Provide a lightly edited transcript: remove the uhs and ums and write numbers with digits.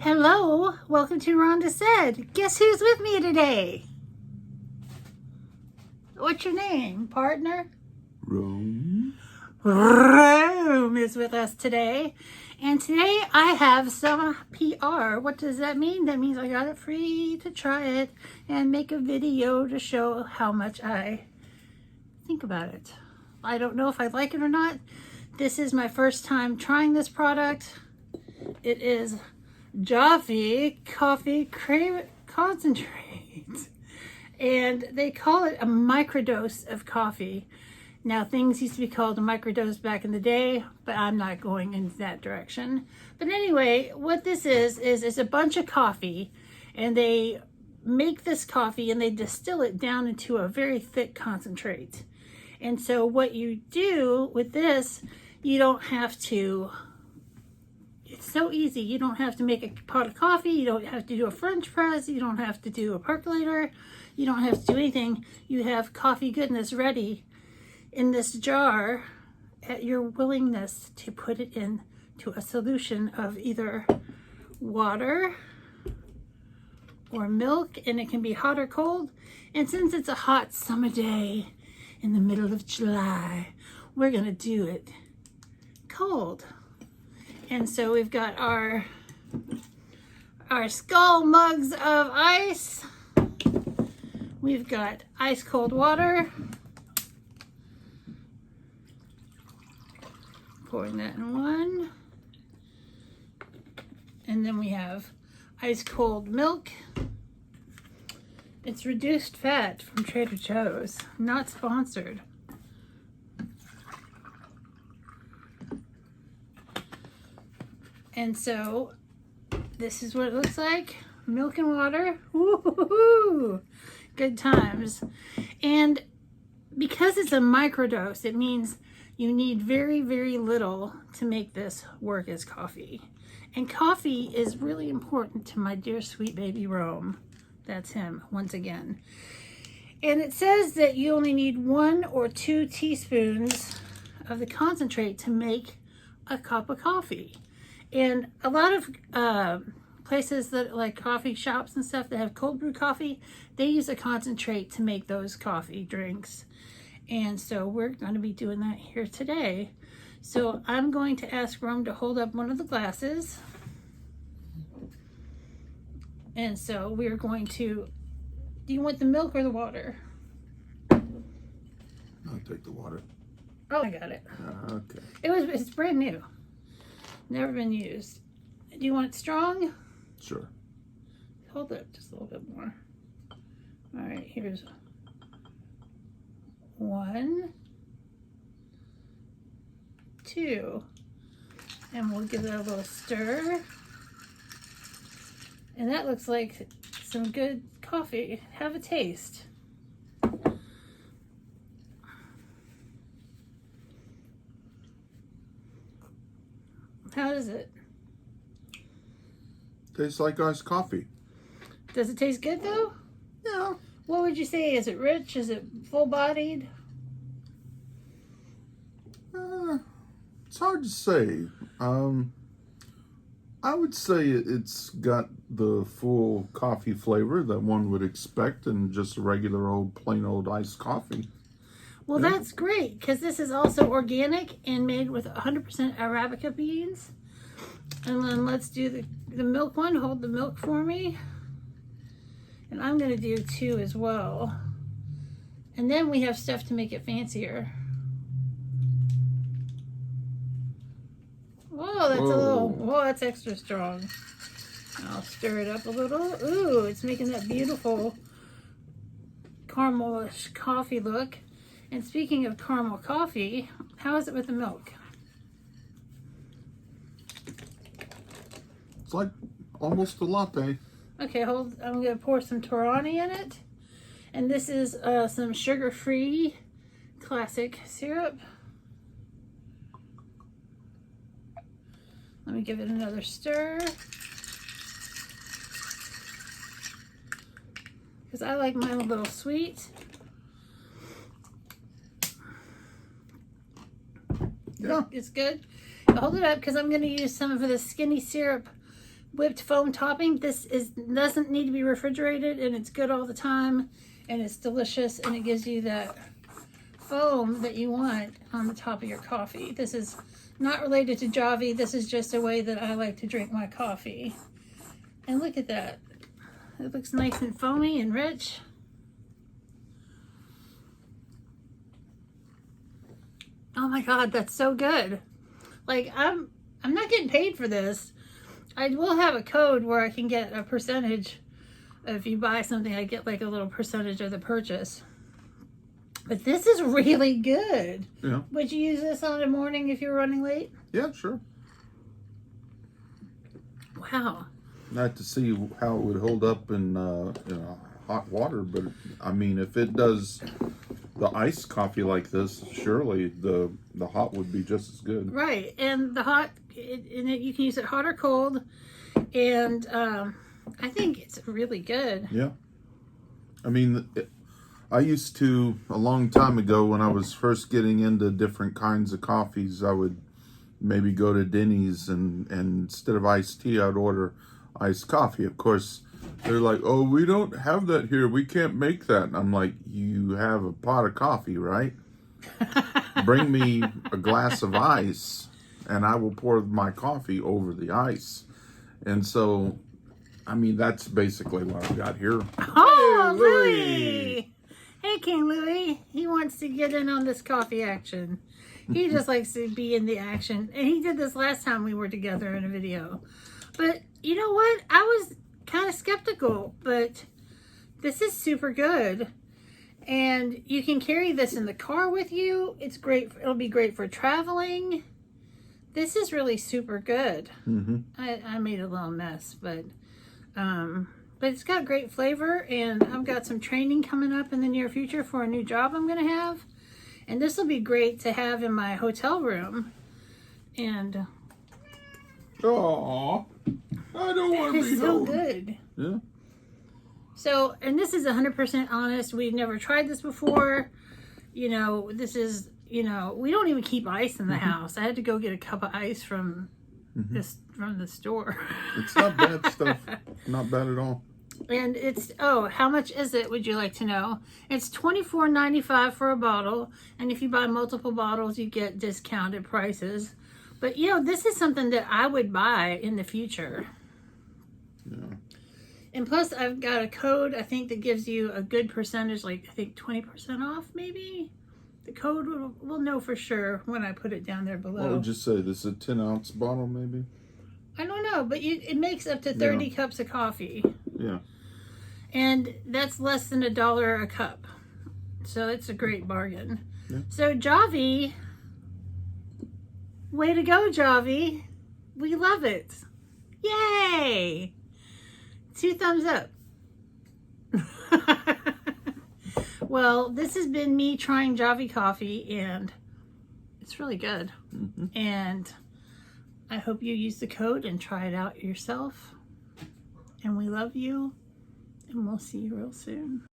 Hello, welcome to Rhonda Said. Guess who's with me today? What's your name, partner? Rome. Rome is with us today. And today I have some PR. What does that mean? That means I got it free to try it and make a video to show how much I think about it. I don't know if I like it or not. This is my first time trying this product. It is Javy coffee concentrate, and they call it a microdose of coffee. Now, things used to be called a microdose back in the day, but I'm not going in that direction. But anyway, what this is it's a bunch of coffee, and they make this coffee and they distill it down into a very thick concentrate. And so what you do with this, you don't have to, it's so easy. You don't have to make a pot of coffee. You don't have to do a French press. You don't have to do a percolator. You don't have to do anything. You have coffee goodness ready in this jar at your willingness to put it into a solution of either water or milk, and it can be hot or cold. And since it's a hot summer day in the middle of July, we're gonna do it cold. And so we've got our skull mugs of ice. We've got ice cold water. Pouring that in one. And then we have ice cold milk. It's reduced fat from Trader Joe's, not sponsored. And so this is what it looks like. Milk and water. Woo-hoo-hoo. Good times. And because it's a microdose, it means you need very, very little to make this work as coffee. And coffee is really important to my dear sweet baby Rome. That's him, once again. And it says that you only need 1 or 2 teaspoons of the concentrate to make a cup of coffee. And a lot of places that like coffee shops and stuff that have cold brew coffee, they use a concentrate to make those coffee drinks. And so we're going to be doing that here today. So I'm going to ask Rome to hold up one of the glasses. And so we're going to, do you want the milk or the water? I'll take the water. Oh, I got it. Okay. It's brand new. Never been used. Do you want it strong? Sure. Hold it just a little bit more. All right, here's 1, 2, and we'll give it a little stir. And that looks like some good coffee. Have a taste. How is it? Tastes like iced coffee. Does it taste good though? Yeah. What would you say? Is it rich? Is it full-bodied? It's hard to say. I would say it's got the full coffee flavor that one would expect in just a regular old plain old iced coffee. Well, yeah. That's great, because this is also organic and made with 100% Arabica beans. And then let's do the milk one. Hold the milk for me. And I'm going to do 2 as well. And then we have stuff to make it fancier. Whoa, that's that's extra strong. I'll stir it up a little. Ooh, it's making that beautiful caramelish coffee look. And speaking of caramel coffee, how is it with the milk? It's like almost a latte. Okay, hold. I'm going to pour some Torani in it. And this is some sugar-free classic syrup. Let me give it another stir. Because I like mine a little sweet. Yeah. It's good. Hold it up because I'm going to use some of the skinny syrup whipped foam topping. This doesn't need to be refrigerated, and it's good all the time, and it's delicious, and it gives you that foam that you want on the top of your coffee. This is not related to Javy. This is just a way that I like to drink my coffee. And look at that. It looks nice and foamy and rich. Oh my God, that's so good. Like, I'm not getting paid for this. I will have a code where I can get a percentage. If you buy something, I get like a little percentage of the purchase. But this is really good. Yeah. Would you use this on a morning if you're running late? Yeah, sure. Wow. Not to see how it would hold up in hot water, but I mean, if it does the iced coffee like this, surely the hot would be just as good. Right, and the hot, you can use it hot or cold, and I think it's really good. Yeah. I mean, I used to, a long time ago when I was first getting into different kinds of coffees, I would maybe go to Denny's and instead of iced tea, I'd order iced coffee. Of course, they're like, oh, we don't have that here. We can't make that. And I'm like, you have a pot of coffee, right? Bring me a glass of ice and I will pour my coffee over the ice. And so, I mean, that's basically what I've got here. Oh, Hey, Louie! Hey, King Louie. He wants to get in on this coffee action. He just likes to be in the action. And he did this last time we were together in a video. But you know what? I was kind of skeptical, but this is super good. And you can carry this in the car with you. It's great. It'll be great for traveling. This is really super good. Mm-hmm. I made a little mess, but it's got great flavor, and I've got some training coming up in the near future for a new job I'm going to have. And this will be great to have in my hotel room. And Aw, I don't want to be it's so home. good. Yeah. So, and this is 100% honest. We've never tried this before. You know, this is, you know, we don't even keep ice in the house. I had to go get a cup of ice from from the store. It's not bad stuff. Not bad at all. And it's, oh, how much is it, would you like to know? It's $24.95 for a bottle. And if you buy multiple bottles, you get discounted prices. But, you know, this is something that I would buy in the future. Yeah. And plus, I've got a code, I think, that gives you a good percentage, like, I think 20% off, maybe? The code, we'll know for sure when I put it down there below. What would you say? This is a 10-ounce bottle, maybe? I don't know, but it makes up to 30 cups of coffee. Yeah. And that's less than $1 a cup. So it's a great bargain. Yeah. So Javy, way to go, Javy. We love it. Yay! 2 thumbs up. Well, this has been me trying Javy coffee, and it's really good. Mm-hmm. And I hope you use the code and try it out yourself. And we love you, and we'll see you real soon.